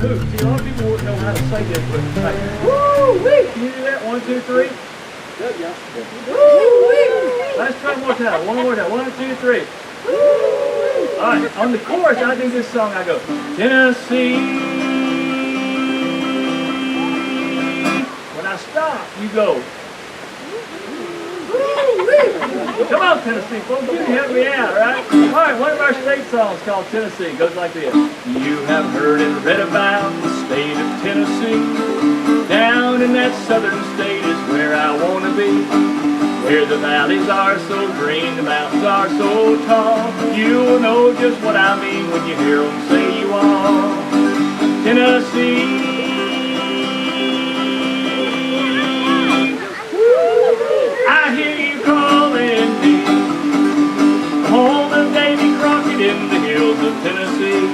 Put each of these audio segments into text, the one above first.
Ooh, see, a lot of people wouldn't know how to say this, but like, woo-wee! Can you do that? 1, 2, 3. Good, yeah. Woo-wee! Let's try one more time. One more time. 1, 2, 3. Woo-wee! All right, on the chorus, I do this song. I go, Tennessee. When I stop, you go, come on, Tennessee folks, you can help me out, right? All right, one of our state songs called Tennessee goes like this. You have heard and read about the state of Tennessee. Down in that southern state is where I want to be. Where the valleys are so green, the mountains are so tall. You'll know just what I mean when you hear them say you are Tennessee. I hear you calling me, home of Davy Crockett in the hills of Tennessee.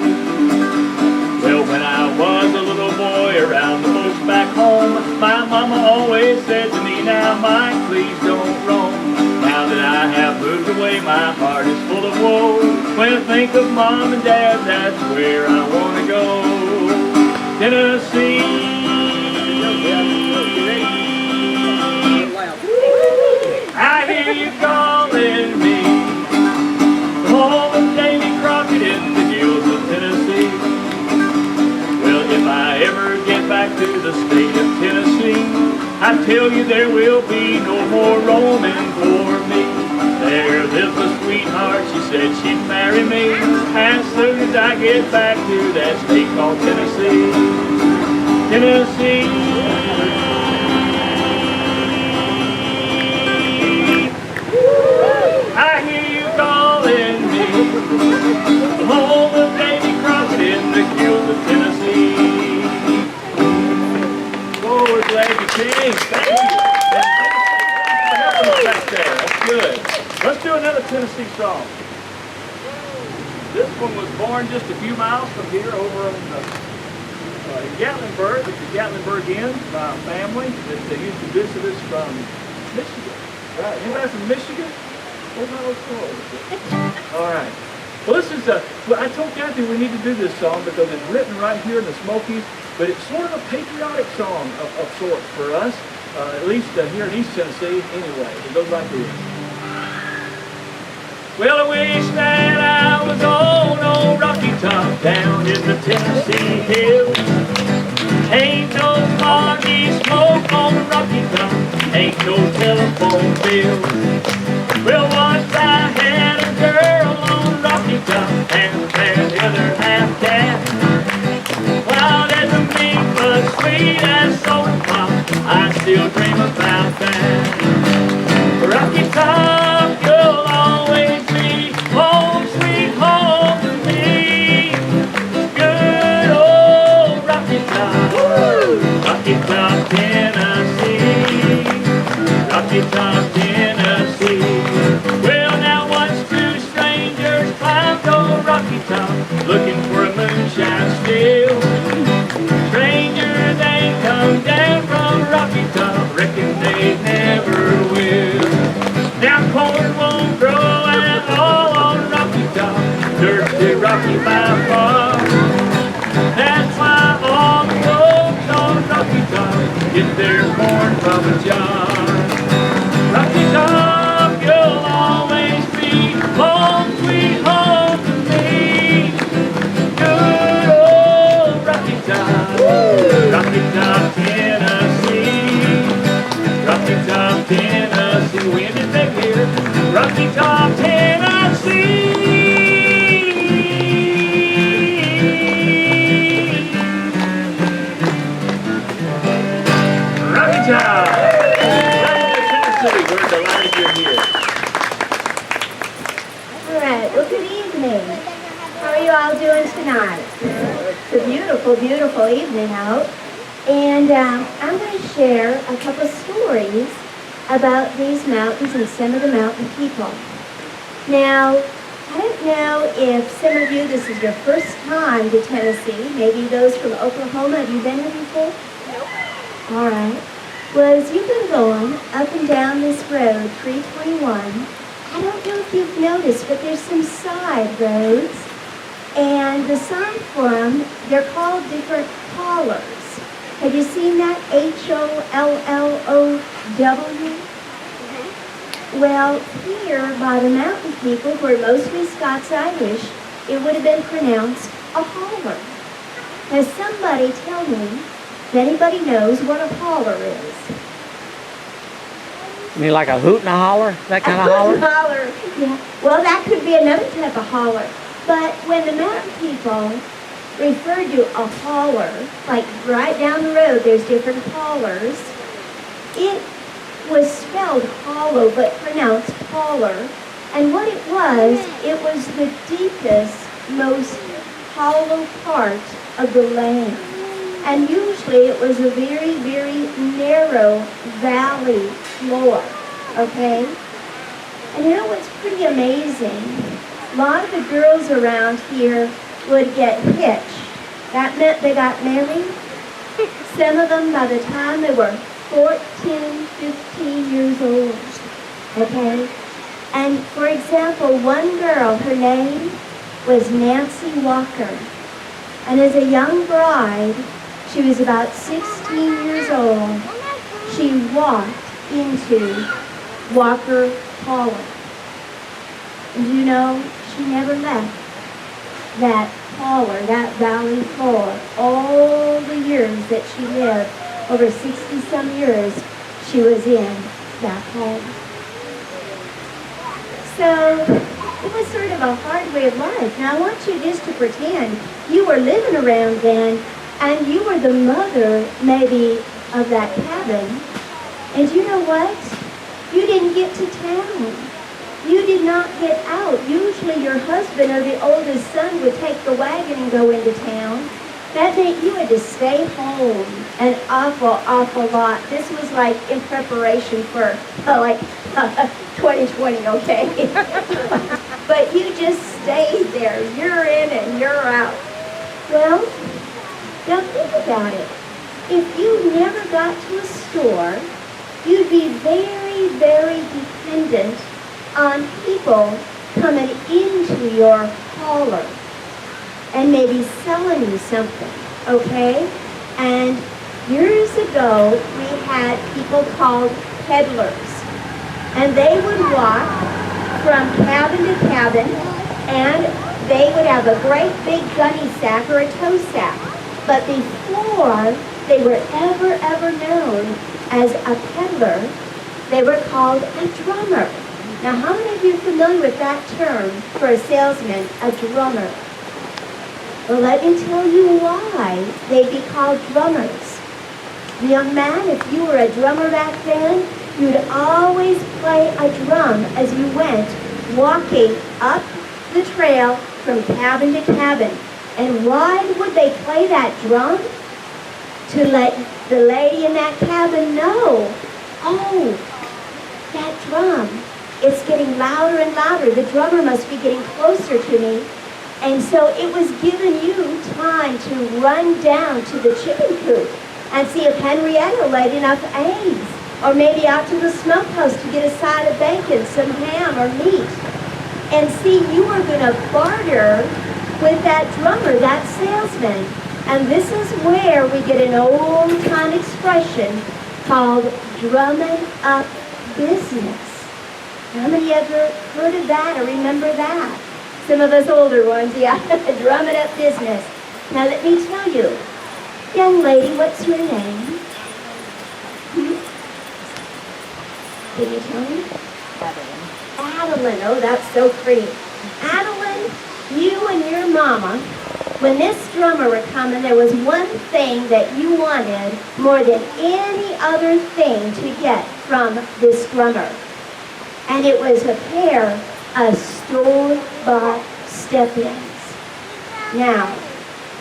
Well, when I was a little boy around the folks back home, my mama always said to me, now Mike, please don't roam. Now that I have moved away, my heart is full of woe. When I think of mom and dad, that's where I want to go. Tennessee. I hear you calling me, home of Davy Crockett in the hills of Tennessee. Well, if I ever get back to the state of Tennessee, I tell you there will be no more roaming for me. There lives a sweetheart, she said she'd marry me as soon as I get back to that state called Tennessee. Tennessee. I hear you calling me, home of Davy Crockett in the hills of Tennessee. Oh, we're glad you came. Thank you. Back there. That's good. Let's do another Tennessee song. This one was born just a few miles from here over in Gatlinburg. It's the Gatlinburg Inn by a family that used to visit us from Michigan. Right. Anybody from Michigan? All right. Well, this is I told Kathy we need to do this song because it's written right here in the Smokies, but it's sort of a patriotic song of sorts for us, at least here in East Tennessee anyway. It goes like this. Well, I wish that I was on old Rocky Top down in the Tennessee hills. Ain't no foggy smoke on Rocky Top, ain't no telephone bill. Well, once I had a girl on Rocky Top, and the other half cat. Wild as a mink, but sweet as soda pop, I still dream about that. Rocky Top, you'll always be home, sweet home to me. Good old Rocky Top, Rocky Top, Tennessee. Rocky Top, Tennessee. Well, now once two strangers climbed old Rocky Top, looking for a moonshine still. Strangers ain't come down from Rocky Top, reckon they never will. Now corn won't grow at all on Rocky Top, dirt's too rocky by far. That's why all the folks on Rocky Top get their corn from a jar. Rocky Top, you'll always be home, sweet home to me. Good old Rocky Top, Rocky Top, Tennessee. Rocky Top, Tennessee, we ended back here. Rocky Top, Tennessee. Rocky Top. We're delighted you're here. All right. Well, good evening. How are you all doing tonight? It's a beautiful, beautiful evening out. And I'm going to share a couple of stories about these mountains and some of the mountain people. Now, I don't know if some of you, this is your first time to Tennessee. Maybe those from Oklahoma. Have you been here before? No. All right. Well, as you've been going up and down this road, 321, I don't know if you've noticed, but there's some side roads And the sign for them, they're called different hollers. Have you seen that? Hollow? Well, here by the mountain people, who are mostly Scots-Irish, it would have been pronounced a holler. Now somebody tell me if anybody knows what a holler is. You mean like a hoot and a holler? That kind of holler? Holler, yeah. Well, that could be another type of holler. But when the mountain people refer to a holler, like right down the road, there's different hollers, it was spelled hollow but pronounced holler. And what it was the deepest, most hollow part of the land. And usually it was a very, very narrow valley floor, okay? And you know what's pretty amazing? A lot of the girls around here would get hitched. That meant they got married. Some of them, by the time they were 14, 15 years old, okay? And for example, one girl, her name was Nancy Walker. And as a young bride, she was about 16 years old, she walked into Walker Hall. And you know, she never left that holler, that valley floor. All the years that she lived, over 60-some years, she was in that home. So it was sort of a hard way of life. Now I want you just to pretend you were living around then and you were the mother maybe of that cabin. And you know what? You didn't get to town. You did not get out. Usually your husband or the oldest son would take the wagon and go into town. That meant you had to stay home an awful lot. This was like in preparation for 2020, okay? But you just stayed there. You're in and you're out. Well, now think about it. If you never got to a store, you'd be very, very dependent on people coming into your holler and maybe selling you something, okay? And years ago, we had people called peddlers. And they would walk from cabin to cabin, and they would have a great big gunny sack or a tow sack. But before they were ever known as a peddler, they were called a drummer. Now, how many of you are familiar with that term for a salesman, a drummer? Well, let me tell you why they'd be called drummers. Young man, if you were a drummer back then, you'd always play a drum as you went walking up the trail from cabin to cabin. And why would they play that drum? To let the lady in that cabin know, oh, that drum, it's getting louder and louder. The drummer must be getting closer to me. And so it was giving you time to run down to the chicken coop and see if Henrietta laid enough eggs. Or maybe out to the smokehouse to get a side of bacon, some ham or meat. And see, you were going to barter with that drummer, that salesman. And this is where we get an old-time expression called drumming up business. How many ever heard of that or remember that? Some of us older ones, yeah, drumming up business. Now let me tell you, young lady, what's your name? Can you tell me? Adeline. Oh, that's so pretty. Adeline, you and your mama, when this drummer were coming, there was one thing that you wanted more than any other thing to get from this drummer. And it was a pair of store-bought step-ins. Now,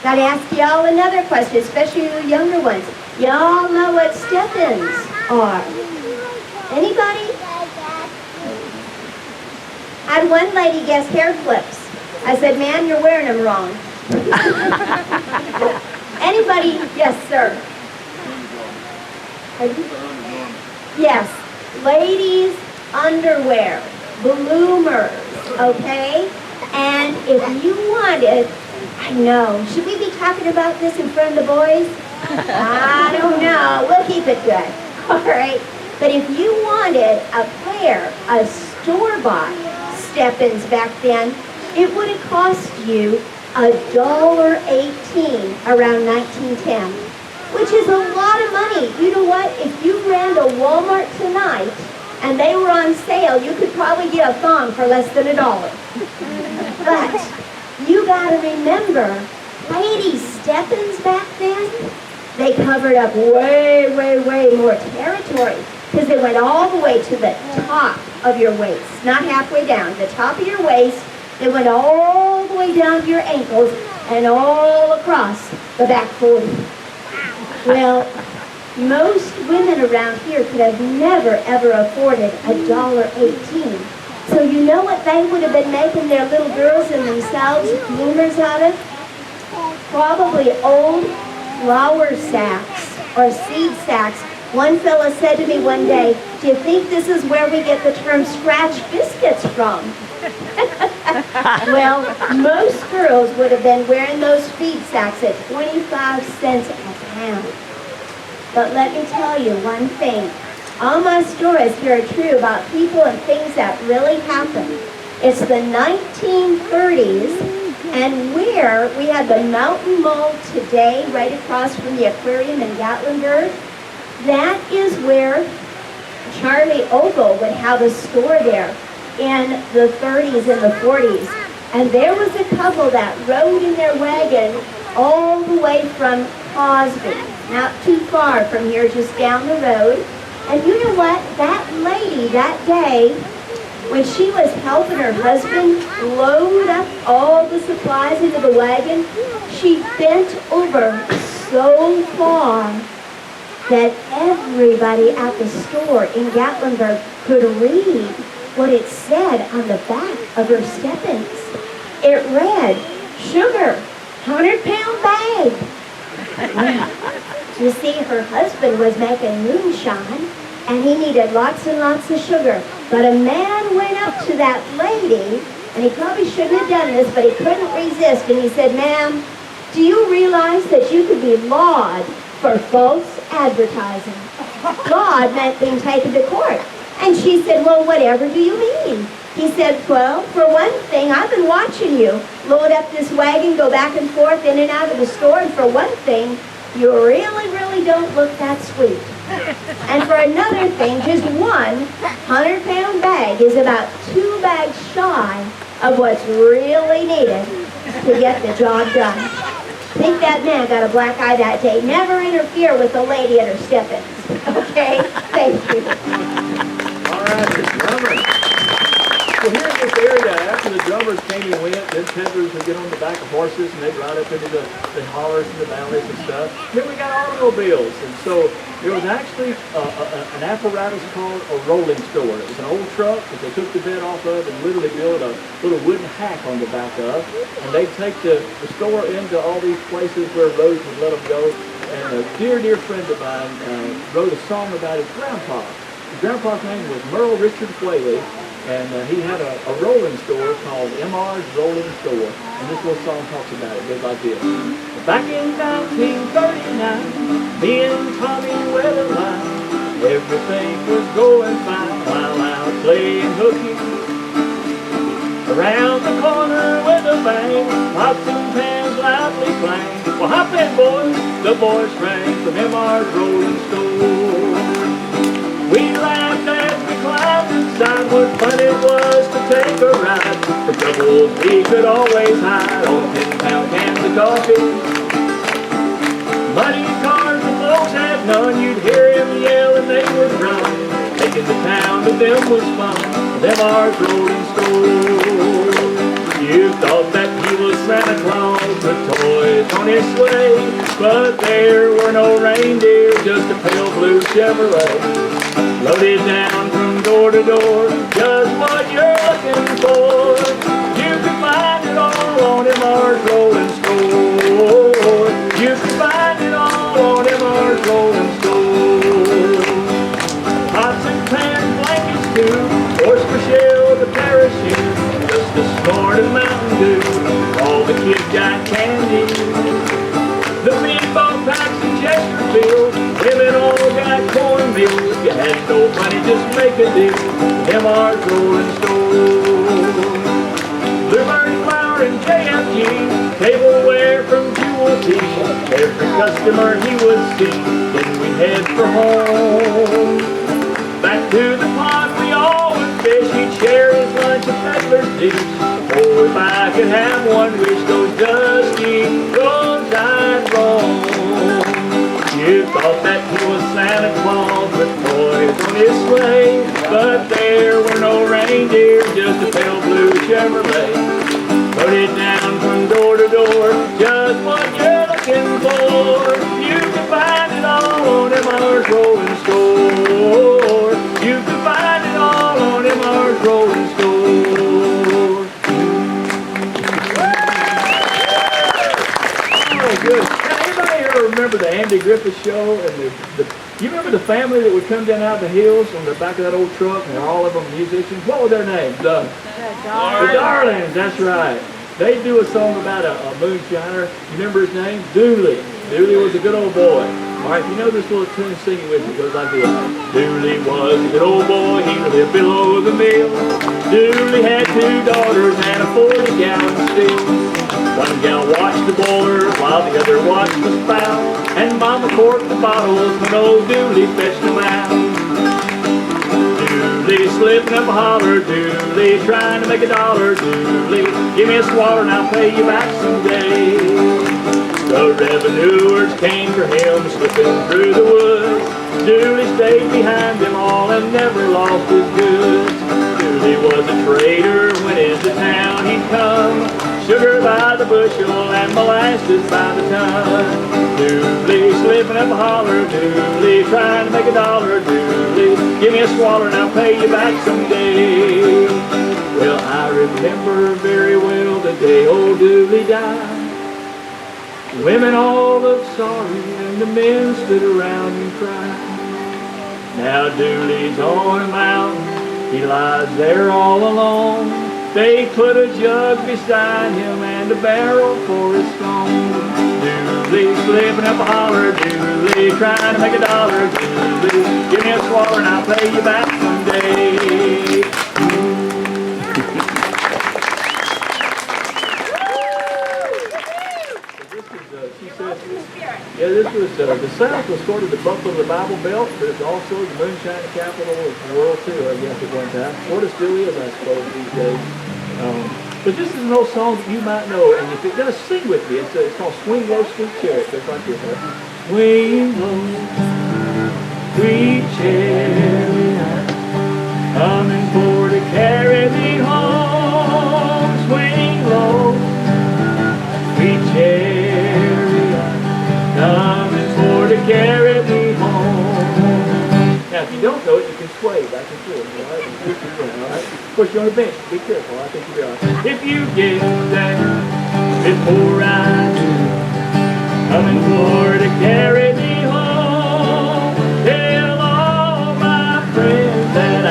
gotta ask y'all another question, especially you younger ones. Y'all know what step-ins are? Anybody? I had one lady guess hair clips. I said, ma'am, you're wearing them wrong. Anybody? Yes, sir. Yes, ladies' underwear, bloomers, okay? And if you wanted I know. Should we be talking about this in front of the boys? I don't know. We'll keep it good. All right. But if you wanted a pair of store-bought step-ins back then, it would have cost you $1.18 around 1910, which is a lot of money. You know what? If you ran to Walmart tonight and they were on sale, you could probably get a thong for less than $1. But you got to remember, ladies' step-ins back then, they covered up way, way, way more territory because they went all the way to the top of your waist, not halfway down, the top of your waist. They went all the way down to your ankles and all across the back 40. Well, most women around here could have never, ever afforded $1.18. So you know what they would have been making their little girls and themselves bloomers out of? Probably old flour sacks or seed sacks. One fella said to me one day, "Do you think this is where we get the term scratch biscuits from?" Well, most girls would have been wearing those feed sacks at 25 cents a pound. But let me tell you one thing. All my stories here are true about people and things that really happened. It's the 1930s, and where we have the Mountain Mall today, right across from the aquarium in Gatlinburg, that is where Charlie Ogle would have a store there in the 30s and the 40s. And there was a couple that rode in their wagon all the way from Cosby, not too far from here, just down the road. And you know what? That lady that day, when she was helping her husband load up all the supplies into the wagon, she bent over so far that everybody at the store in Gatlinburg could read what it said on the back of her step-ins. It read, "Sugar, 100-pound bag." Well, you see, her husband was making moonshine, and he needed lots and lots of sugar. But a man went up to that lady, and he probably shouldn't have done this, but he couldn't resist, and he said, "Ma'am, do you realize that you could be lawed for false advertising?" Law meant being taken to court. And she said, "Well, whatever do you mean?" He said, "Well, for one thing, I've been watching you load up this wagon, go back and forth in and out of the store, and for one thing, you really, really don't look that sweet. And for another thing, just one 100-pound bag is about 2 bags shy of what's really needed to get the job done." I think that man got a black eye that day. Never interfere with the lady at her step-ins. Okay? Thank you. All right, the drummers. Well, here in this area, after the drummers came and went, then peddlers would get on the back of horses and they'd ride up into the hollers and the valleys and stuff. Then we got automobiles, and so there was actually an apparatus called a rolling store. It was an old truck that they took the bed off of and literally built a little wooden hack on the back of, and they'd take the store into all these places where roads would let them go. And a dear, dear friend of mine wrote a song about his grandpa. His grandpa's name was Merle Richard Whaley, and he had a rolling store called M.R.'s Rolling Store. And this little song talks about it. It goes like this. Back in 1939, me and Tommy Weatherline, everything was going fine while out playing hooky. Around the corner with a bang, pots and pans loudly clang. Well, hop in, boys, the boys sprang from M.R.'s Rolling Store. We laughed as we climbed inside, what fun it was to take a ride. The troubles we could always hide on 10-pound cans of coffee. Money cars the folks had none, you'd hear him yell and they would run. Taking the town to them was fun, them ours Rolling Store. You thought that he was Santa Claus with toys on his sleigh, but there were no reindeer, just a pale blue Chevrolet. Loaded down from door to door, just what you're looking for. You can find it all on M.R.'s Rolling Store. You can find it all on M.R.'s Rolling Store. Pots and pans, blankets too, horse for shell, the parachute, just a snort of Mountain Dew. All the kids got candy ain't no money, just make a deal. MR's Rolling Store. Bluebird Flower and JFG, tableware from Jewel. Every customer he would see, then we head for home. Back to the pond we all would fish, he'd share his lunch of peddler's dish. Oh, if I could have one wish, those dusty roads I'd roam. You thought that he was Santa Claus with toys on his sleigh, but there were no reindeer, just a pale blue Chevrolet. Put it down from door to door, just what you're looking for. You can find it all on MR's Rolling Store. You can find it all on MR's Rolling Store. Oh, good. Now, anybody ever remember the Andy Griffith Show? And you remember the family that would come down out of the hills on the back of that old truck, and all of them musicians? What were their names? The Darlings, that's right. They do a song about a moonshiner. You remember his name? Dooley. Dooley was a good old boy. All right, if you know this little tune, sing it with me. It goes like this. Dooley was a good old boy. He lived below the mill. Dooley had 2 daughters and a 40-gallon still. One gal watched the boiler while the other watched the spout. And Mama corked the bottles when old Dooley fetched them out. Dooley slipping up a holler, Dooley trying to make a dollar. Dooley, give me a swaller and I'll pay you back someday. The revenuers came for him slipping through the woods. Dooley stayed behind them all and never lost his goods. Dooley was a trader, when into town he'd come. Sugar by the bushel and molasses by the ton. Dooley slipping up a holler, Dooley trying to make a dollar. Dooley, give me a swaller and I'll pay you back someday. Well, I remember very well the day old Dooley died. The women all looked sorry and the men stood around and cried. Now Dooley's on a mountain, he lies there all alone. They put a jug beside him and a barrel for his stone. Dooley slipping up a holler, Dooley trying to make a dollar. Dooley, give me a swaller and I'll pay you back someday. This was the South was sort of the Buffalo of the Bible Belt, but it's also the moonshine capital of the world too, I guess, at one time. Florida still is, I suppose, these days. But this is an old song that you might know, and if you're going to sing with me, it's called Swing Low, Sweet Chariot. Just like this, huh? Swing low, sweet chariot, coming for to carry me home. Swing low, sweet chariot, coming for to carry me home. Now, if you don't know it, you can sway back and forth, all right? All right? Of course, you're on a bench. Be careful. I think you'll be all right. If you get down before I do, coming for to carry me home, tell all my friends that I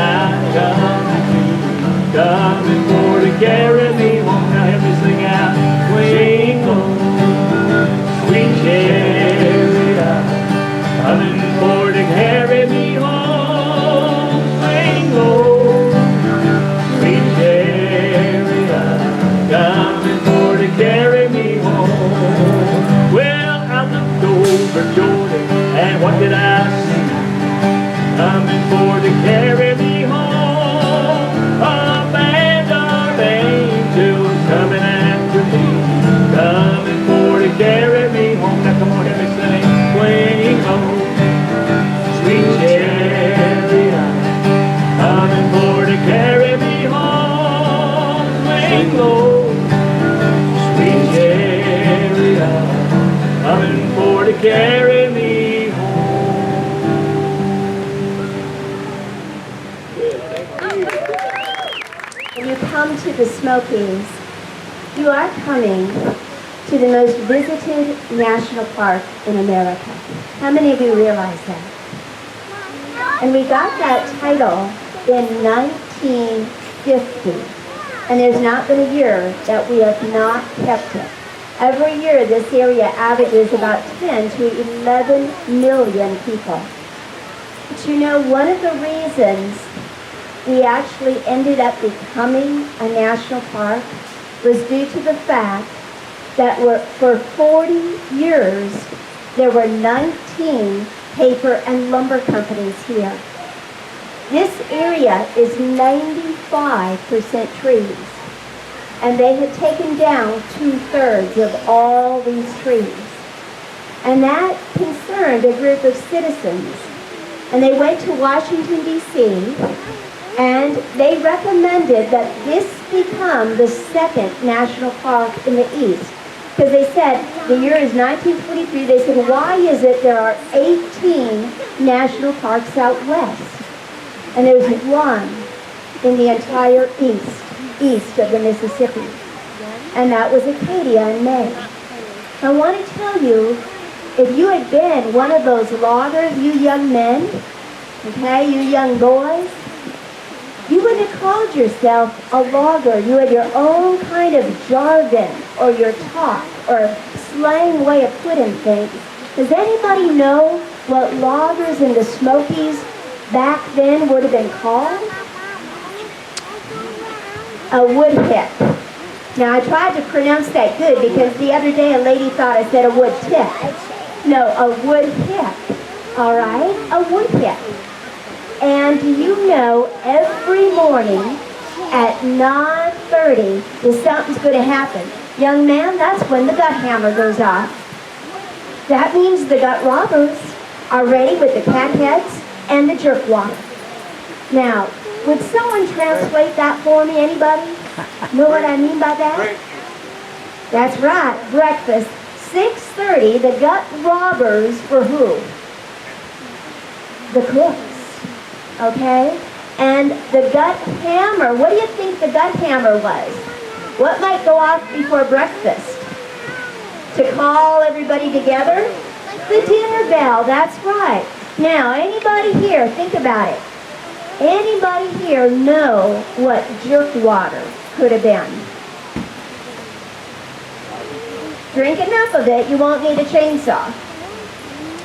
coming for to carry me home. Now, help me sing out. Swing low, sweet chariot, coming for to carry me home. Swing low, sweet chariot, coming for to carry me home. Well, I looked over Jordan, and what did I see? Coming for to carry me home. A band of angels coming after me, coming for to carry me home. Now come on, let me sing. Swing low, sweet chariot, coming for to carry me home. Swing low, sweet chariot, coming for to carry me home. Good, thank you. When you come to the Smokies, you are coming to the most visited national park in America. How many of you realize that? And we got that title in 1950. And there's not been a year that we have not kept it. Every year this area averages about 10 to 11 million people. But you know, one of the reasons we actually ended up becoming a national park was due to the fact that for 40 years, there were 19 paper and lumber companies here. This area is 95% trees, and they had taken down 2/3 of all these trees. And that concerned a group of citizens. And they went to Washington, D.C., and they recommended that this become the second national park in the East. Because they said, the year is 1923, they said, why is it there are 18 national parks out west? And there's one in the entire east of the Mississippi. And that was Acadia in Maine. I want to tell you, if you had been one of those loggers, you young men, okay, you young boys, you wouldn't have called yourself a logger. You had your own kind of jargon or your talk or slang way of putting things. Does anybody know what loggers in the Smokies back then would have been called? A woodpick. Now I tried to pronounce that good because the other day a lady thought I said a wood tick. No, a wood pick. All right? A wood pick. And you know, every morning at 9:30, if something's going to happen. Young man, that's when the gut hammer goes off. That means the gut robbers are ready with the cat heads and the jerk walk. Now, would someone translate that for me? Anybody? Know what I mean by that? That's right, breakfast. 6:30, the gut robbers for who? The cooks. Okay? And the gut hammer, what do you think the gut hammer was? What might go off before breakfast? To call everybody together? The dinner bell, that's right. Now, anybody here, think about it. Anybody here know what jerk water could have been? Drink enough of it, you won't need a chainsaw.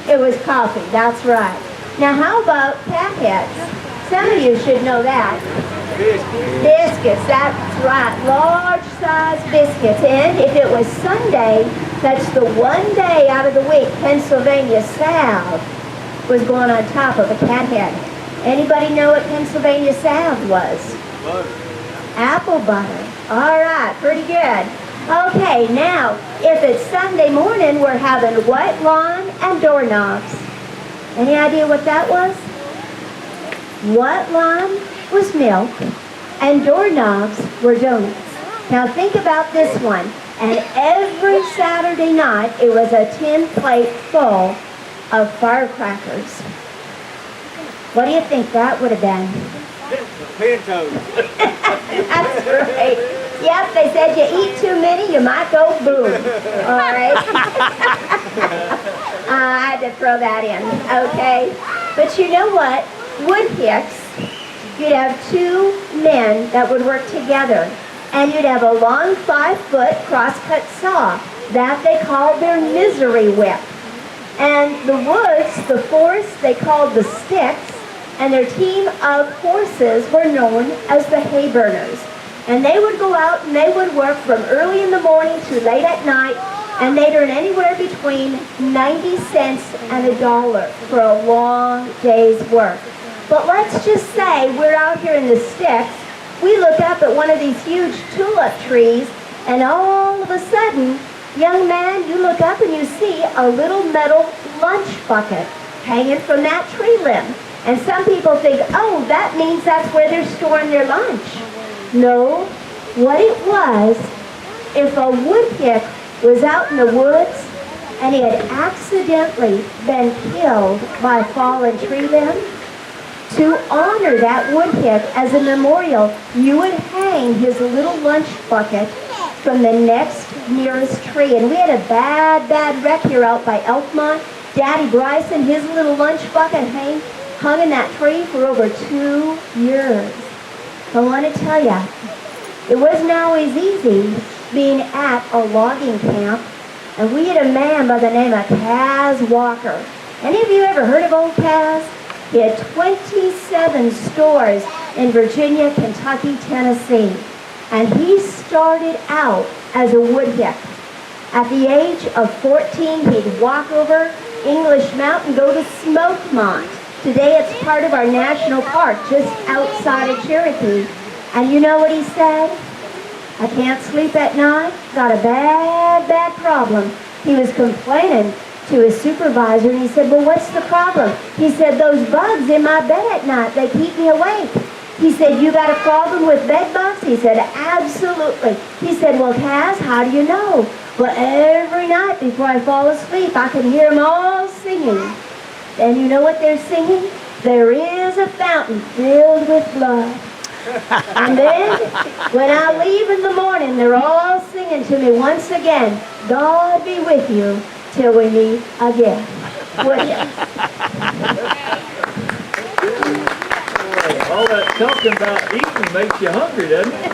It was coffee, that's right. Now how about cat heads? Some of you should know that. Biscuits, that's right. Large size biscuits. And if it was Sunday, that's the one day out of the week Pennsylvania salve was going on top of a cat head. Anybody know what Pennsylvania salve was? Butter. Apple butter. All right, pretty good. Okay, now, if it's Sunday morning, we're having white lawn and doorknobs. Any idea what that was? White lawn was milk, and doorknobs were donuts. Now think about this one. And every Saturday night, it was a tin plate full of firecrackers. What do you think that would have been? Pintos. That's right. Yep, they said you eat too many, you might go boom. All right? I had to throw that in, okay? But you know what? Wood picks, you'd have two men that would work together. And you'd have a long 5-foot crosscut saw. That they called their misery whip. And the woods, the forest, they called the sticks. And their team of horses were known as the hay burners. And they would go out and they would work from early in the morning to late at night, and they'd earn anywhere between 90 cents and $1 for a long day's work. But let's just say we're out here in the sticks, we look up at one of these huge tulip trees, and all of a sudden, young man, you look up and you see a little metal lunch bucket hanging from that tree limb. And some people think, oh, that means that's where they're storing their lunch. No, what it was, if a woodpick was out in the woods and he had accidentally been killed by a fallen tree limb, to honor that woodpick as a memorial, you would hang his little lunch bucket from the next nearest tree. And we had a bad wreck here out by Elkmont. Daddy Bryson, his little lunch bucket hung in that tree for over 2 years. I want to tell you, it wasn't always easy being at a logging camp, and we had a man by the name of Kaz Walker. Any of you ever heard of old Kaz? He had 27 stores in Virginia, Kentucky, Tennessee. And he started out as a woodhead. At the age of 14, he'd walk over English Mountain, go to Smokies. Today it's part of our national park just outside of Cherokee. And you know what he said? I can't sleep at night. Got a bad problem. He was complaining to his supervisor and he said, well, what's the problem? He said, those bugs in my bed at night, they keep me awake. He said, you got a problem with bed bugs? He said, absolutely. He said, well, Kaz, how do you know? Well, every night before I fall asleep, I can hear them all singing. And you know what they're singing? There is a fountain filled with blood. And then, when I leave in the morning, they're all singing to me once again, God be with you till we meet again. Would you? All that talking about eating makes you hungry, doesn't it?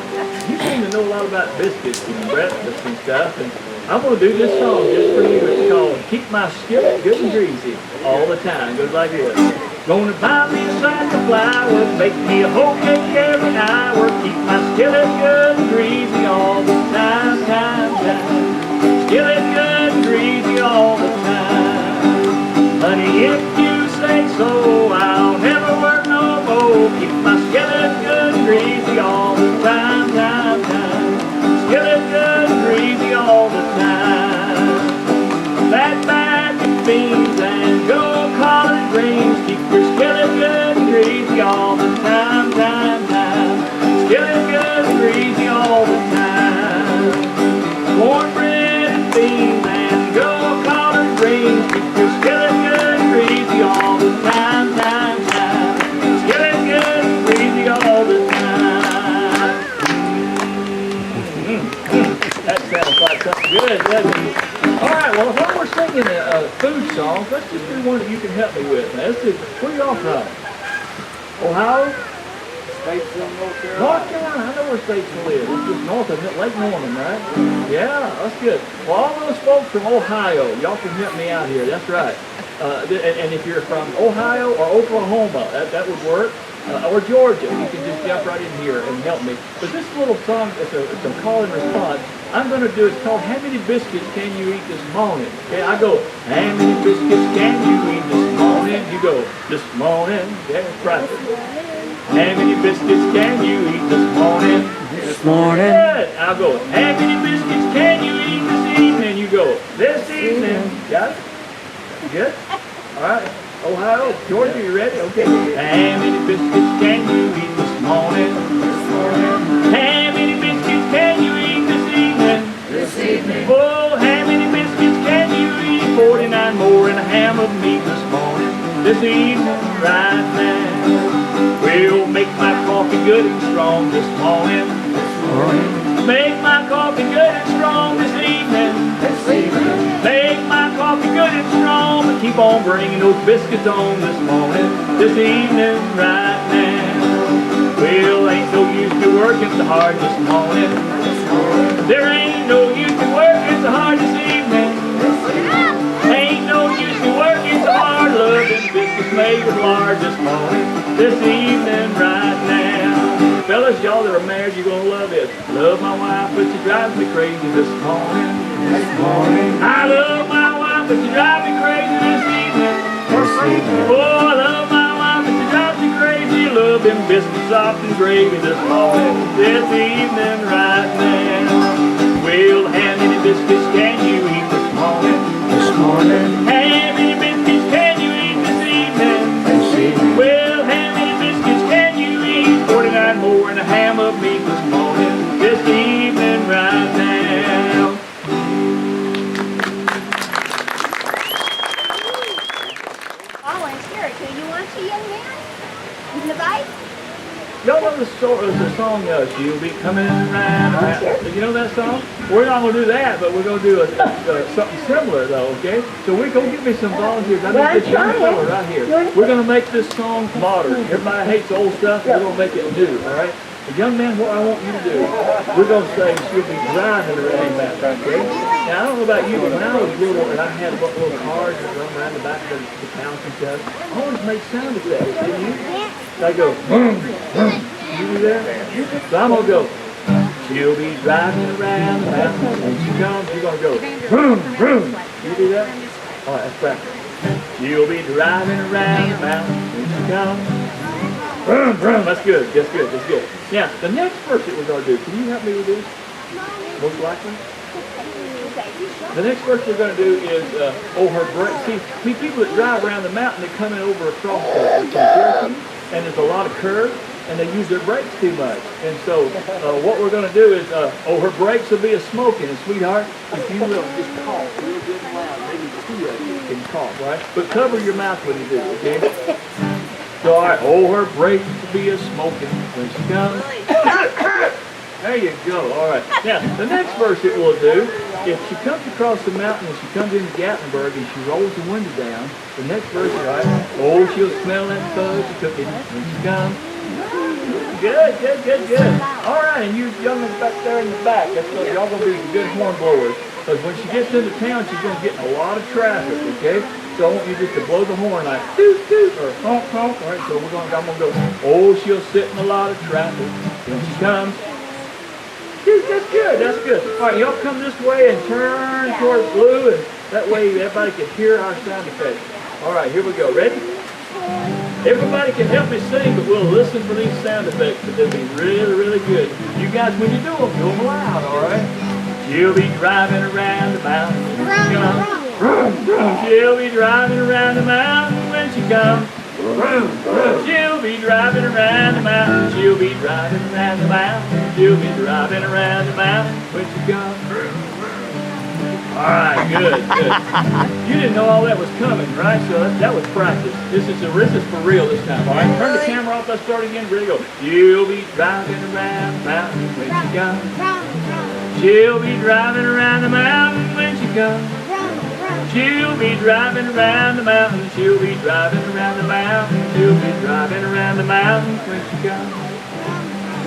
You seem to know a lot about biscuits and breakfast and stuff, and I'm going to do this song just for you. It's called Keep My Skillet Good and Greasy all the time. It goes like this. Gonna buy me a sack of flour, make me a whole cake every hour, keep my skillet good and greasy all the time, Skillet good and greasy all the time. Honey, if you say so, I'll never work no more. Keep my skillet good and greasy all the time, Skillet good and greasy all the time. Fat bag of beans and gold collard greens, keep your skillet good and greasy all the time, Skillet good and greasy all the time. Cornbread and beans and gold collard greens, keep your skillet good and greasy all the time, Skillet good and greasy all the time. That sounds like something good, doesn't it? All right, well, if we're singing food songs, let's just do one that you can help me with. Now, let's do, where are y'all from? Ohio? Statesville, North Carolina. North Carolina, I know where Statesville is. It's just north of Lake Norman, right? Yeah, that's good. Well, all those folks from Ohio, y'all can help me out here. That's right. And if you're from Ohio or Oklahoma, that would work. Or Georgia, you can just jump right in here and help me. But this little song, it's a call and response. I'm going to do, it's called How Many Biscuits Can You Eat This Morning? Okay, I go, how many biscuits can you eat this morning? You go, this morning. Yeah, that's right. How many biscuits can you eat this morning? This morning. Good. I'll go, how many biscuits can you eat this evening? You go, this evening. Got it? Good? All right. Ohio, Georgia, you ready? Okay. How many biscuits can you eat this morning? How many biscuits can you eat this evening? Oh, how many biscuits can you eat? 49 more and a ham of meat this morning. This evening, right now. We'll make my coffee good and strong this morning. Make my coffee good and strong this evening. Make my coffee good and strong, but keep on bringing those biscuits on this morning, this evening, right now. Well, ain't no use to working so hard this morning. There ain't no use to working so hard this evening. Ain't no use to working so hard. Love them biscuits made with lard this morning, this evening, right now. Fellas, y'all that are married, you're gonna love this. Love my wife, but she drives me crazy this morning. I love my wife, but she drives me crazy this evening. Oh, I love my wife, but she drives me crazy. Love them biscuits soft and gravy this morning, this evening, right now. Well, how many biscuits can you eat this morning? How many biscuits can you eat this evening? Well, how many biscuits can you eat? 49 more and a ham of meat this morning, this evening, right now. You want to, young man? In the bike? Y'all know the song, She'll Be Coming Round. You know that song? We're not going to do that, but we're going to do something similar, though, okay? So we're going to give me some volunteers. I need this young fella right here. We're going to make this song modern. Everybody hates old stuff. We're going to make it new, all right? young man, what I want you to do, we're going to say she'll be driving around that, okay? Now, I don't know about you, but when I was little and I had little cars that run around the back of the town and stuff, I always made sound effects, didn't you? So I go, vroom, vroom. You do that? So I'm going to go, she'll be driving around the mountain. When she comes, you're going to go, vroom, vroom. You do that? All right, that's practice. She'll be driving around the mountain when she comes. Vroom, vroom. That's good. That's good. That's good. Now, the next verse that we're going to do, can you help me with this? Most likely. The next verse we're going to do is, her brake. See, people that drive around the mountain, they're coming over across the Cherokee, and there's a lot of curves, and they use their brakes too much. And so, what we're going to do is, her brakes will be a smoking. And sweetheart, if you will, just cough real good and loud. Maybe two of you can cough, right? But cover your mouth when you do, okay? So, all right, her brakes will be a smoking when she comes. There you go. All right. Now, the next verse that we'll do, if she comes across the mountain and she comes into Gatlinburg and she rolls the window down, the next verse is, all right, she'll smell that fudge cooking when she comes. Good, good, good, good. All right, and you young ones back there in the back, that's what y'all going to be good horn blowers. Because when she gets into town, she's going to get in a lot of traffic, okay? So I want you just to blow the horn like toot, toot, or honk, honk. All right, so I'm going to go, she'll sit in a lot of traffic when she comes. That's good, that's good. All right, y'all come this way and turn towards blue, and that way everybody can hear our sound effects. All right, here we go. Ready? Everybody can help me sing, but we'll listen for these sound effects, because they'll be really, really good. You guys, when you do them loud, all right? She'll be driving around the mountain when she comes. She'll be driving around the mountain when she comes. She'll be driving around the mountain. She'll be driving around the mountain. She'll be driving around the mountain when she comes. All right, good, good. You didn't know all that was coming, right? So that was practice. This is for real this time. All right, turn the camera off. Let's start again. Ready, go. She'll be driving around the mountain when she comes. She'll be driving around the mountain when she comes. She'll be driving around the mountain. She'll be driving around the mountain. She'll be driving around the mountain when she comes.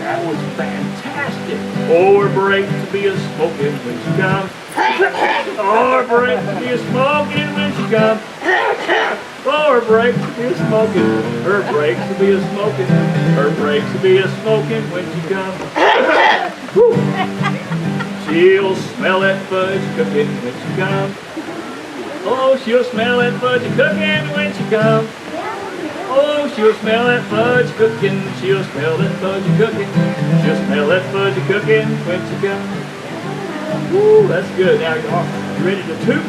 That was fantastic. Her brakes will be a smoking when she comes. Her brakes will be a smoking when she comes. Her brakes will be a smoking. Her brakes will be a smoking. Her brakes will be a smoking when she comes. She'll smell that fudge cooking when she comes. She'll smell that fudge cooking when she comes. She'll smell that fudge cooking. She'll smell that fudge cooking. She'll smell that fudge cooking when she comes. Woo, that's good. Now, you ready to toot?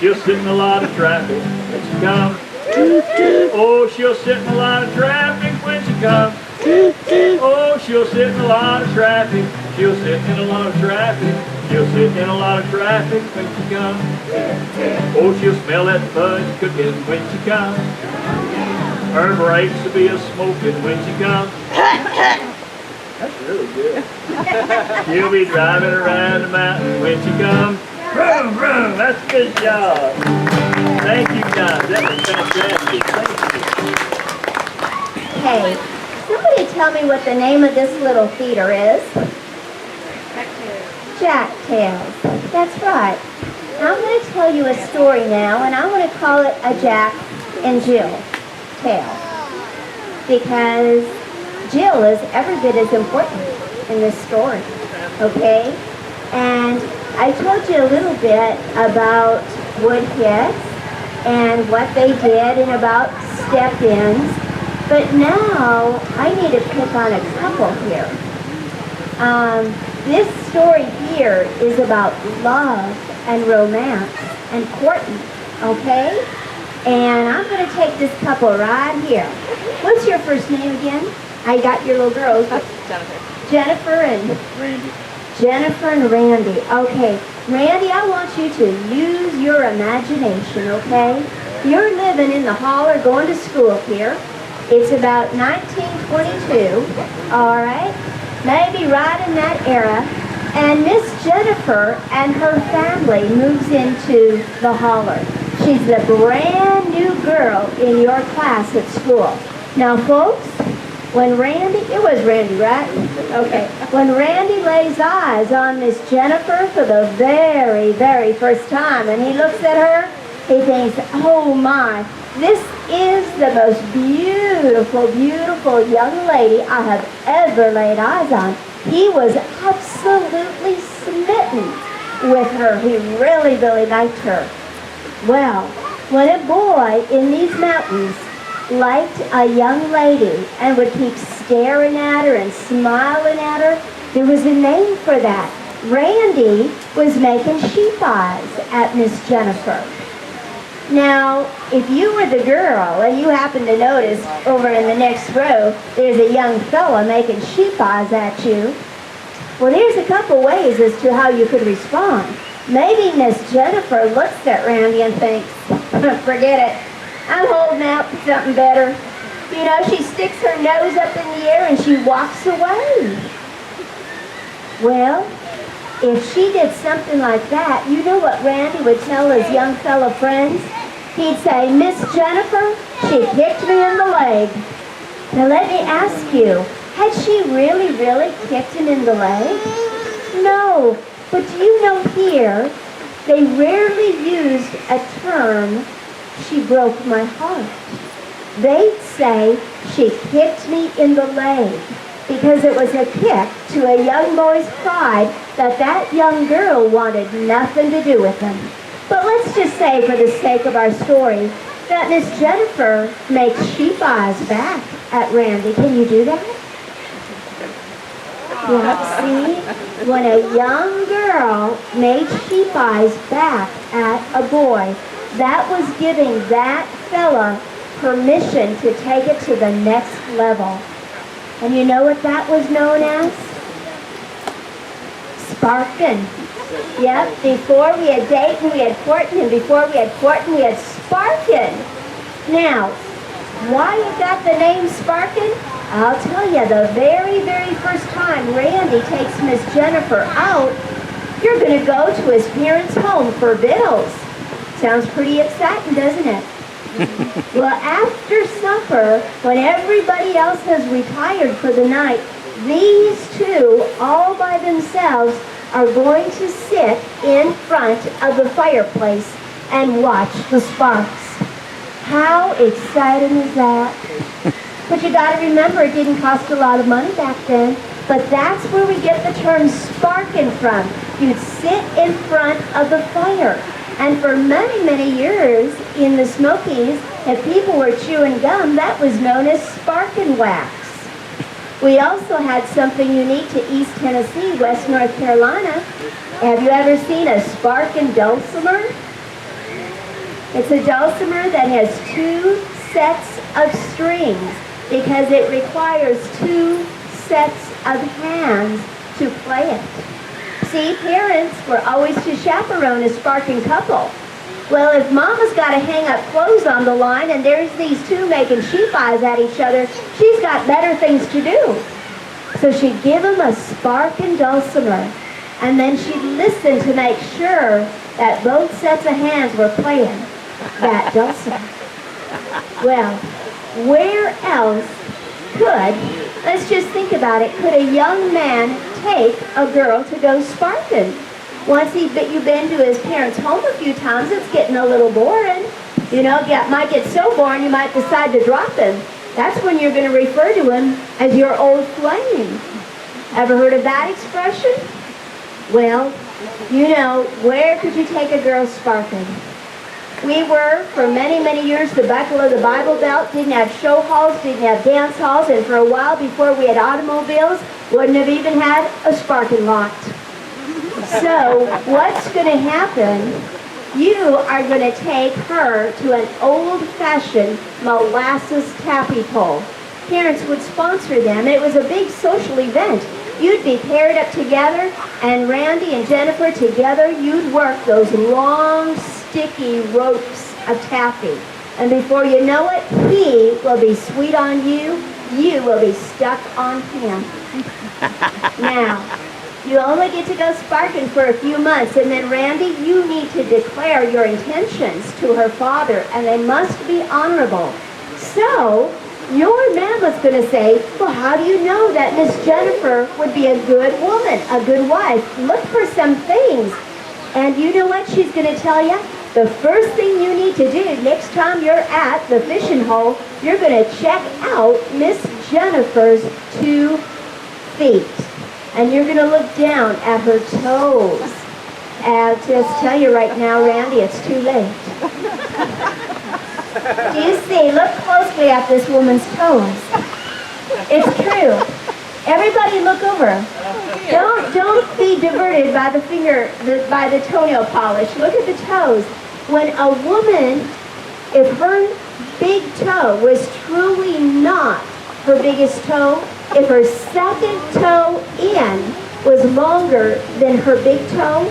She'll sit in a lot of traffic when she comes. She'll sit in a lot of traffic when she comes. She'll sit in a lot of traffic. She'll sit in a lot of traffic. She'll sit in a lot of traffic when she comes. She'll smell that fudge cooking when she comes. Her brakes will be a smoking when she comes. That's really good. She'll be driving around the mountain when she comes. Vroom, vroom. That's a good job. Thank you guys. That was fantastic. Thank you. Hey, somebody tell me what the name of this little theater is. Jack Tales. That's right. I'm going to tell you a story now, and I'm going to call it a Jack and Jill tale. Because Jill is every bit as important in this story, okay? And I told you a little bit about woodkits and what they did and about step-ins, but now I need to pick on a couple here. This story here is about love and romance and courting, okay? And I'm going to take this couple right here. What's your first name again? I got your little girls. Jennifer and Randy. Jennifer and Randy. Okay, Randy, I want you to use your imagination, okay? You're living in the holler going to school here. It's about 1922, all right? Maybe right in that era. And Miss Jennifer and her family moves into the holler. She's the brand new girl in your class at school. Now, folks, When Randy, it was Randy, right? Okay. When Randy lays eyes on Miss Jennifer for the very, very first time, and he looks at her, he thinks, oh my, this is the most beautiful, beautiful young lady I have ever laid eyes on. He was absolutely smitten with her. He really, really liked her. Well, when a boy in these mountains liked a young lady and would keep staring at her and smiling at her, there was a name for that. Randy was making sheep eyes at Miss Jennifer. Now, if you were the girl and you happened to notice over in the next row there's a young fella making sheep eyes at you, well, there's a couple ways as to how you could respond. Maybe Miss Jennifer looks at Randy and thinks, forget it, I'm holding out for something better. You know, she sticks her nose up in the air and she walks away. Well, if she did something like that, you know what Randy would tell his young fellow friends? He'd say, Miss Jennifer, she kicked me in the leg. Now let me ask you, had she really, really kicked him in the leg? No, but do you know here, they rarely used a term, she broke my heart. They'd say, she kicked me in the leg, because it was a kick to a young boy's pride that that young girl wanted nothing to do with him. But let's just say, for the sake of our story, that Miss Jennifer makes sheep eyes back at Randy. Can you do that? Yeah, see? When a young girl made sheep eyes back at a boy, that was giving that fella permission to take it to the next level. And you know what that was known as? Sparkin. Yep, before we had dating, we had courtin, and before we had courtin, we had sparkin. Now, why you got the name Sparkin? I'll tell you, the very, very first time Randy takes Miss Jennifer out, you're going to go to his parents' home for victuals. Sounds pretty exciting, doesn't it? Well, after supper, when everybody else has retired for the night, these two, all by themselves, are going to sit in front of the fireplace and watch the sparks. How exciting is that? But you got to remember, it didn't cost a lot of money back then. But that's where we get the term sparkin from. You'd sit in front of the fire. And for many, many years in the Smokies, if people were chewing gum, that was known as sparkin wax. We also had something unique to East Tennessee, West North Carolina. Have you ever seen a sparkin dulcimer? It's a dulcimer that has 2 sets of strings because it requires 2 sets of hands to play it. See, parents were always to chaperone a sparking couple. Well, if Mama's got to hang up clothes on the line and there's these two making sheep eyes at each other, she's got better things to do. So she'd give them a sparkin dulcimer, and then she'd listen to make sure that both sets of hands were playing that dulcimer. Well, where else let's just think about it, could a young man take a girl to go sparking? Once you've been to his parents' home a few times, it's getting a little boring. You know, it might get so boring you might decide to drop him. That's when you're going to refer to him as your old flame. Ever heard of that expression? Well, you know, where could you take a girl sparking? We were, for many, many years, the buckle of the Bible Belt, didn't have show halls, didn't have dance halls, and for a while before we had automobiles, wouldn't have even had a sparking lot. So what's going to happen, you are going to take her to an old-fashioned molasses taffy pull. Parents would sponsor them, and it was a big social event. You'd be paired up together, and Randy and Jennifer together, you'd work those long, sticky ropes of taffy. And before you know it, he will be sweet on you, you will be stuck on him. Now, you only get to go sparking for a few months, and then Randy, you need to declare your intentions to her father, and they must be honorable. So, your mama's going to say, well, how do you know that Miss Jennifer would be a good woman, a good wife? Look for some things. And you know what she's going to tell you? The first thing you need to do next time you're at the fishing hole, you're going to check out Miss Jennifer's 2 feet. And you're going to look down at her toes. I'll just tell you right now, Randy, it's too late. Do you see? Look closely at this woman's toes. It's true. Everybody look over. Don't be diverted by by the toenail polish. Look at the toes. When a woman, if her big toe was truly not her biggest toe, if her second toe in was longer than her big toe,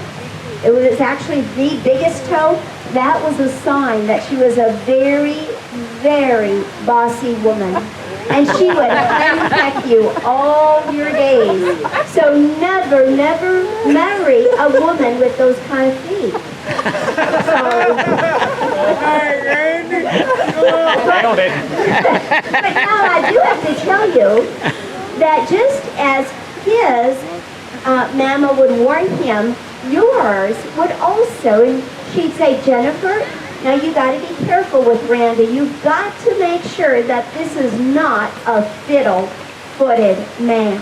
it was actually the biggest toe, that was a sign that she was a very, very bossy woman. And she would protect you all your days. So never, never marry a woman with those kind of feet. But now I do have to tell you that just as his mama would warn him, yours would also. And she'd say, Jennifer, now you got to be careful with Randy. You've got to make sure that this is not a fiddle-footed man.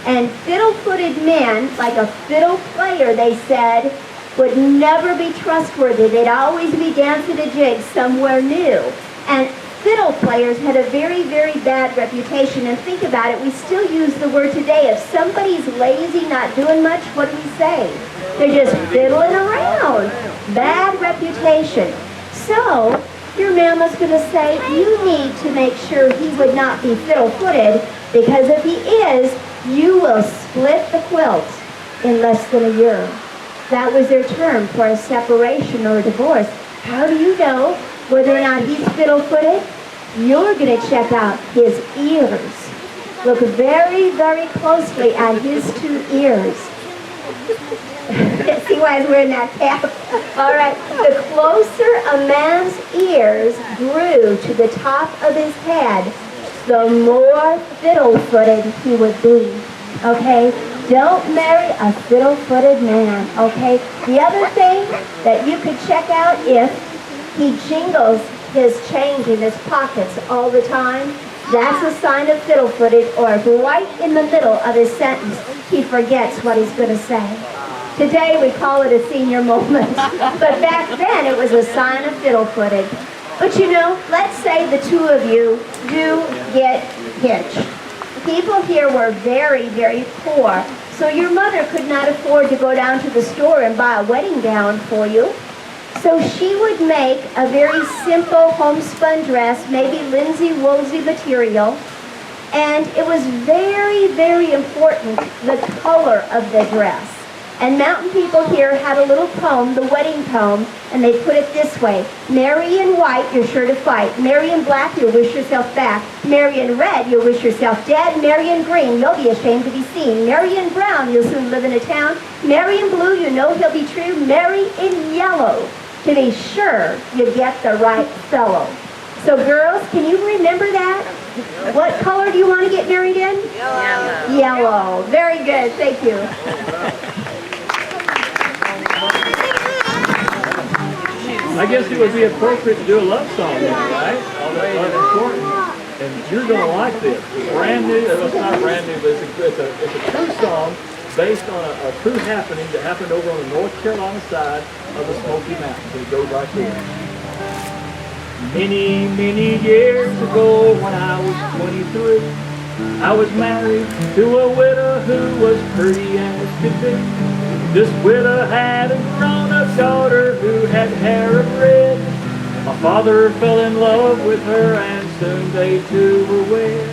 And fiddle-footed men, like a fiddle player, they said, would never be trustworthy. They'd always be dancing a jig somewhere new. And fiddle players had a very, very bad reputation. And think about it, we still use the word today. If somebody's lazy, not doing much, what do we say? They're just fiddling around. Bad reputation. So, your mama's going to say, you need to make sure he would not be fiddle-footed, because if he is, you will split the quilt in less than a year. That was their term for a separation or a divorce. How do you know whether or not he's fiddle-footed? You're going to check out his ears. Look very, very closely at his 2 ears. See why I was wearing that cap? All right. The closer a man's ears grew to the top of his head, the more fiddle-footed he would be. Okay? Don't marry a fiddle-footed man. Okay? The other thing that you could check out, if he jingles his change in his pockets all the time, that's a sign of fiddle-footed, or if right in the middle of his sentence, he forgets what he's going to say. Today we call it a senior moment, but back then it was a sign of fiddle-footed. But you know, let's say the 2 of you do get hitched. People here were very, very poor, so your mother could not afford to go down to the store and buy a wedding gown for you. So she would make a very simple homespun dress, maybe linsey-woolsey material, and it was very, very important, the color of the dress. And mountain people here had a little poem, the wedding poem, and they put it this way: marry in white, you're sure to fight. Marry in black, you'll wish yourself back. Marry in red, you'll wish yourself dead. Marry in green, you'll be ashamed to be seen. Marry in brown, you'll soon live in a town. Marry in blue, you know he'll be true. Marry in yellow, to be sure you get the right fellow. So girls, can you remember that? What color do you want to get married in? Yellow. Yellow. Very good. Thank you. I guess it would be appropriate to do a love song, right? On courtin. And you're going to like this. It's brand new. It's not brand new, but it's a true song based on a true happening that happened over on the North Carolina side of the Smoky Mountains. It goes right here. Many, many years ago, when I was 23, I was married to a widow who was pretty as could be. This widow had a grown-up daughter who had hair of red. My father fell in love with her, and soon they two were wed.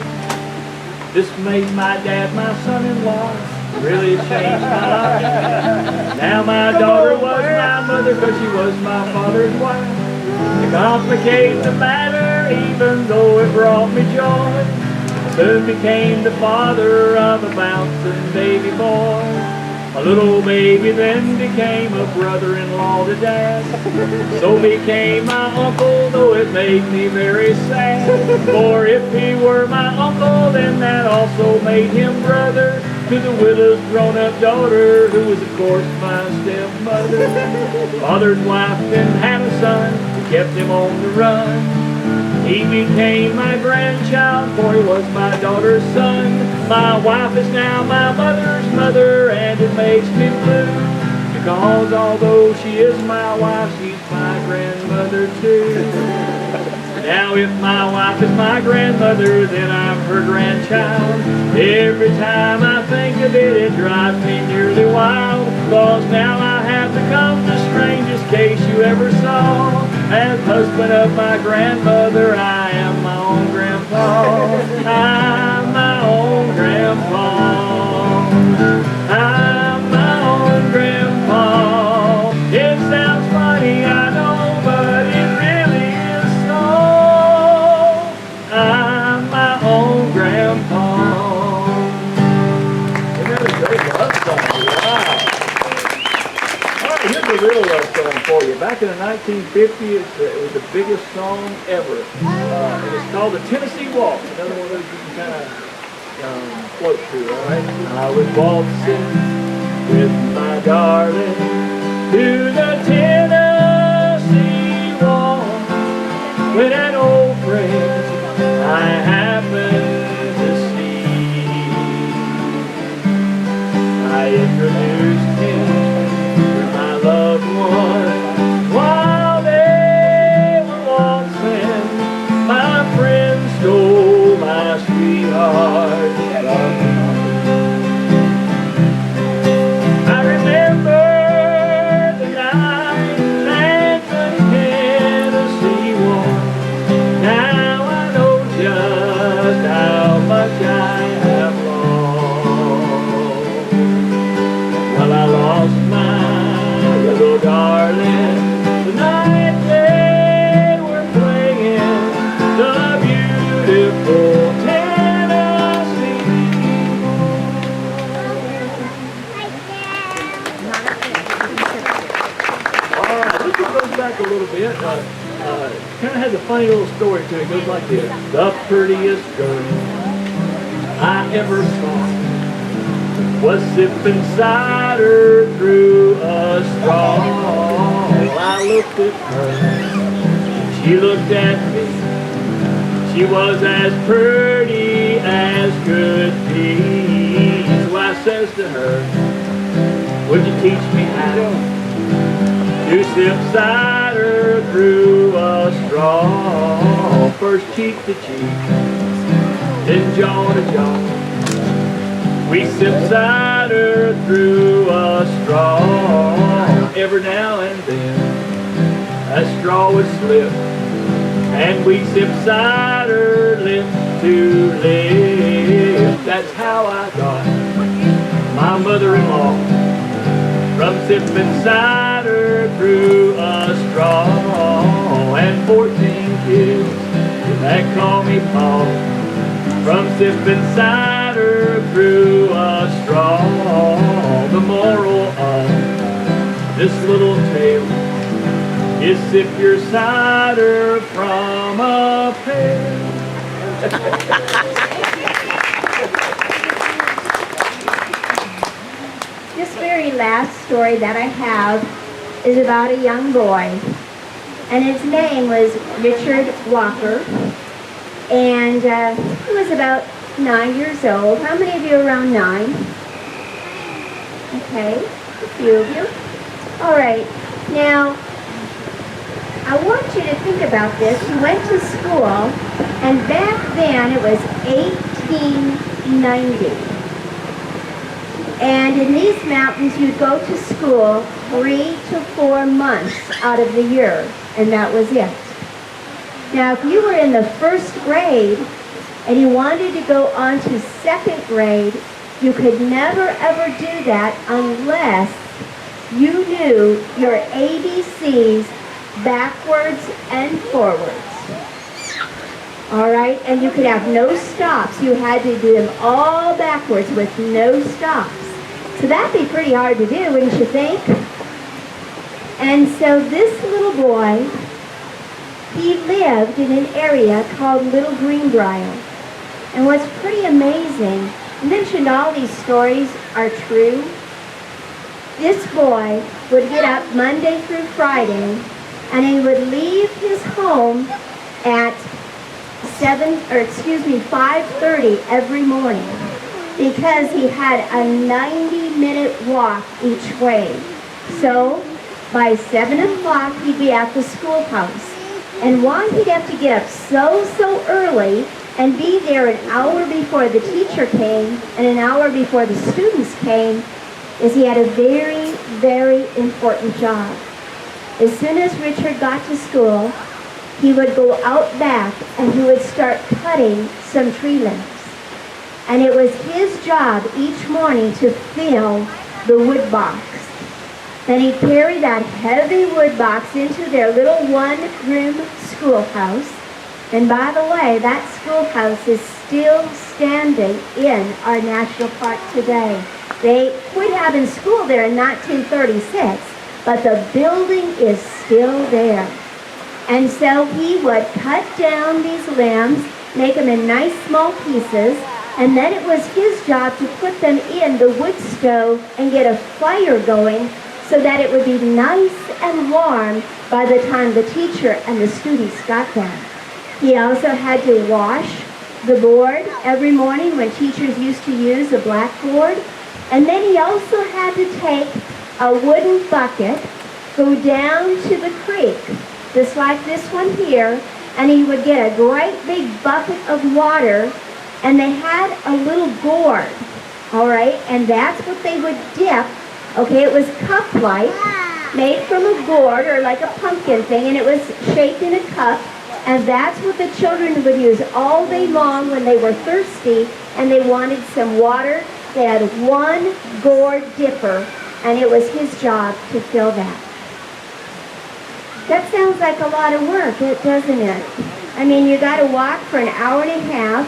This made my dad my son-in-law, really changed my life. Now my daughter was my mother, because she was my father's wife. To complicate the matter, even though it brought me joy, I soon became the father of a bouncing baby boy. A little baby then became a brother-in-law to Dad. So became my uncle, though it made me very sad. For if he were my uncle, then that also made him brother to the widow's grown-up daughter, who was of course my stepmother. Father's wife then had a son who kept him on the run. He became my grandchild, for he was my daughter's son. My wife is now my mother's mother, and it makes me blue, because although she is my wife, she's my grandmother too. Now if my wife is my grandmother, then I'm her grandchild. Every time I think of it, it drives me nearly wild, cause now I have become the strangest case you ever saw. As husband of my grandmother, I am my own grandpa. I'm my own grandpa. I'm my own grandpa. It sounds funny, I know, but it really is so. I'm my own grandpa. Isn't that a great love song? Wow. Here's a real love song for you. Back in the 1950s, it was the biggest song ever. And it's called the Tennessee Waltz. Another one of those you can kind of float through, all right? I was waltzing with my darling to the Tennessee Waltz when an old friend I happened to see. I introduced him, loved one, while they were waltzing. My friend stole my sweetheart from me. I remember the night at the Tennessee Waltz. Now I know just how much I have lost. Well, I lost my little darling, the night they were playing the beautiful Tennessee. All right, this one goes back a little bit. Kind of has a funny little story to it. It goes like this. The prettiest girl I ever saw was sipping cider through a straw. I looked at her, she looked at me. She was as pretty as could be. So I says to her, would you teach me how to sip cider through a straw? First cheek to cheek, then jaw to jaw. We sip cider through a straw. Every now and then a straw would slip, and we sip cider lip to lip. That's how I got my mother-in-law from sipping cider through a straw. And 14 kids that call me Paul from sipping cider through a straw. The moral of this little tale is sip your cider from a pail. This very last story that I have is about a young boy, and his name was Richard Walker. And he was about 9 years old. How many of you are around 9? Okay, a few of you. All right, now I want you to think about this. He went to school, and back then it was 1890. And in these mountains, you'd go to school 3 to 4 months out of the year, and that was it. Now, if you were in the first grade and you wanted to go on to second grade, you could never ever do that unless you knew your ABCs backwards and forwards. All right? And you could have no stops. You had to do them all backwards with no stops. So that'd be pretty hard to do, wouldn't you think? And so this little boy, he lived in an area called Little Greenbrier. And what's pretty amazing, I mentioned all these stories are true. This boy would get up Monday through Friday, and he would leave his home at 5:30 every morning, because he had a 90-minute walk each way. So by 7 o'clock, he'd be at the schoolhouse. And why he'd have to get up so early and be there an hour before the teacher came and an hour before the students came is he had a very, very important job. As soon as Richard got to school, he would go out back and he would start cutting some tree limbs. And it was his job each morning to fill the wood box. Then he'd carry that heavy wood box into their little one-room schoolhouse. And by the way, that schoolhouse is still standing in our national park today. They quit having school there in 1936, but the building is still there. And so he would cut down these limbs, make them in nice small pieces, and then it was his job to put them in the wood stove and get a fire going so that it would be nice and warm by the time the teacher and the students got there. He also had to wash the board every morning when teachers used to use a blackboard. And then he also had to take a wooden bucket, go down to the creek, just like this one here, and he would get a great big bucket of water, and they had a little gourd, all right, and that's what they would dip. Okay, it was cup-like, made from a gourd or like a pumpkin thing, and it was shaped in a cup, and that's what the children would use all day long when they were thirsty and they wanted some water. They had one gourd dipper, and it was his job to fill that. That sounds like a lot of work, doesn't it? I mean, you got to walk for an hour and a half,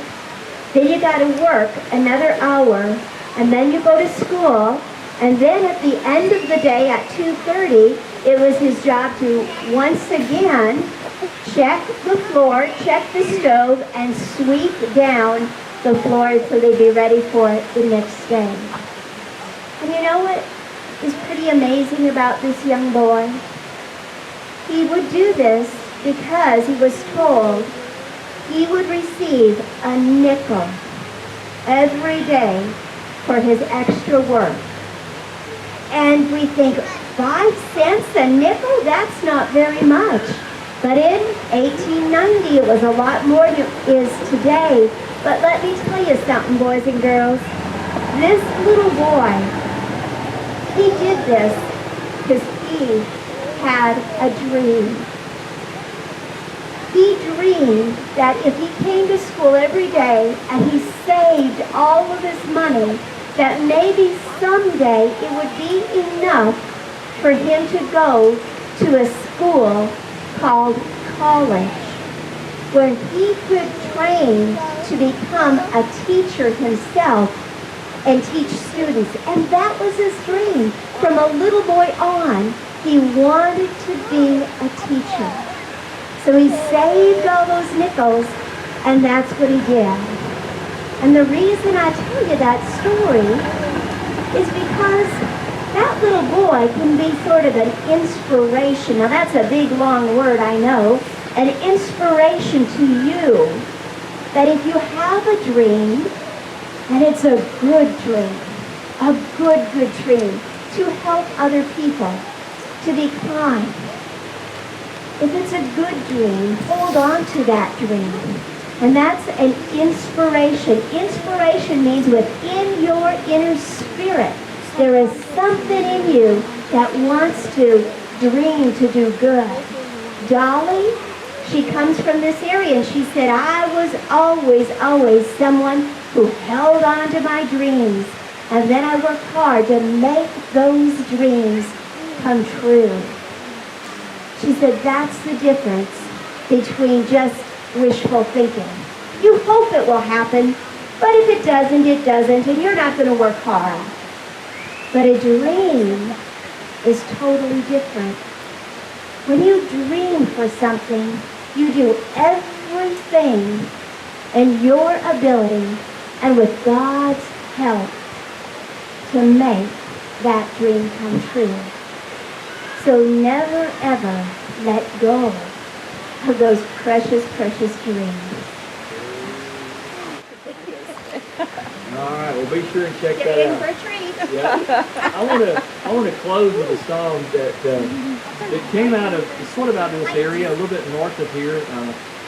then you got to work another hour, and then you go to school, and then at the end of the day at 2:30, it was his job to once again check the floor, check the stove, and sweep down the floor so they'd be ready for it the next day. And you know what is pretty amazing about this young boy? He would do this because he was told he would receive a nickel every day for his extra work. And we think, 5 cents a nickel? That's not very much. But in 1890, it was a lot more than it is today. But let me tell you something, boys and girls. This little boy, he did this because he had a dream. He dreamed that if he came to school every day and he saved all of his money, that maybe someday it would be enough for him to go to a school called college, where he could train to become a teacher himself and teach students. And that was his dream. From a little boy on, he wanted to be a teacher. So he saved all those nickels, and that's what he did. And the reason I tell you that story is because that little boy can be sort of an inspiration. Now that's a big, long word, I know. An inspiration to you that if you have a dream, and it's a good dream, a good dream, to help other people, to be kind. If it's a good dream, hold on to that dream. And that's an inspiration. Inspiration means within your inner spirit, there is something in you that wants to dream to do good. Dolly, she comes from this area, and she said, I was always someone who held on to my dreams. And then I worked hard to make those dreams come true. She said, that's the difference between just wishful thinking. You hope it will happen, but if it doesn't, it doesn't, and you're not going to work hard. But a dream is totally different. When you dream for something, you do everything in your ability and with God's help to make that dream come true. So never ever let go of those precious, precious dreams. All right, well, be sure and check You're that in out. for a treat. Yeah. I want to close with a song that came out of sort of out of this area, a little bit north of here.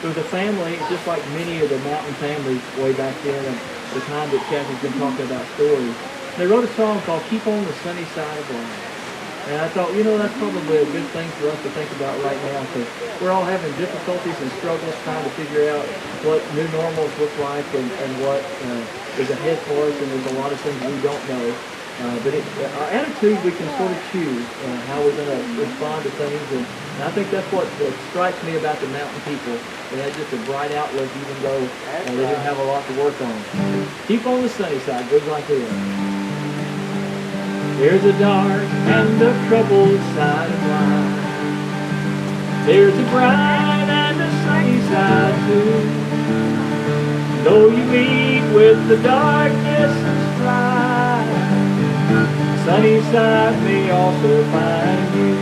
There was a family, just like many of the mountain families way back then, and the time that Kathy's been talking about stories. They wrote a song called "Keep on the Sunny Side of Life." And I thought, that's probably a good thing for us to think about right now, because we're all having difficulties and struggles trying to figure out what new normals look like and what is ahead for us, and there's a lot of things we don't know. But our attitude, we can sort of choose how we're going to respond to things, and I think that's what strikes me about the mountain people. They had just a bright outlook, even though they didn't have a lot to work on. Keep on the sunny side, goes like this. There's a dark and a troubled side of life. There's a bright and a sunny side too. Though you meet with the darkness and strife, sunny side may also find you.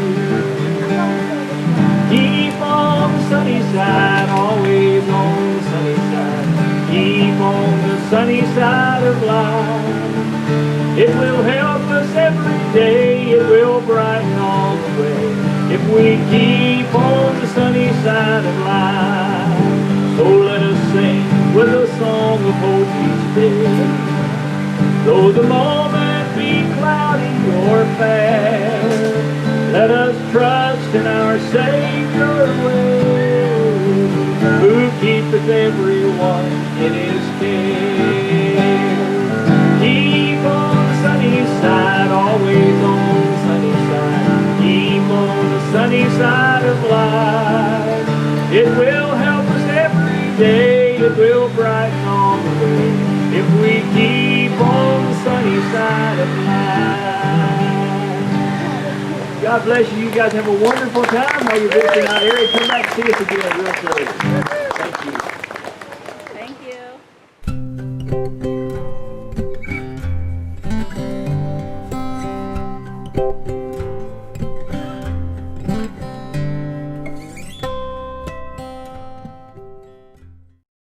Keep on the sunny side, always on the sunny side. Keep on the sunny side of life. It will help us every day, it will brighten all the way, if we keep on the sunny side of life. So let us sing with a song of hope each day. Though the moment be cloudy or fair, let us trust in our Savior way, who keepeth everyone in his care. Keep on the sunny side, always on the sunny side. Keep on the sunny side of life. It will help us every day, it will brighten all the way, if we keep on the sunny side of life. God bless you. You guys have a wonderful time while you're visiting our area. Come back and see us again real soon. Thank you.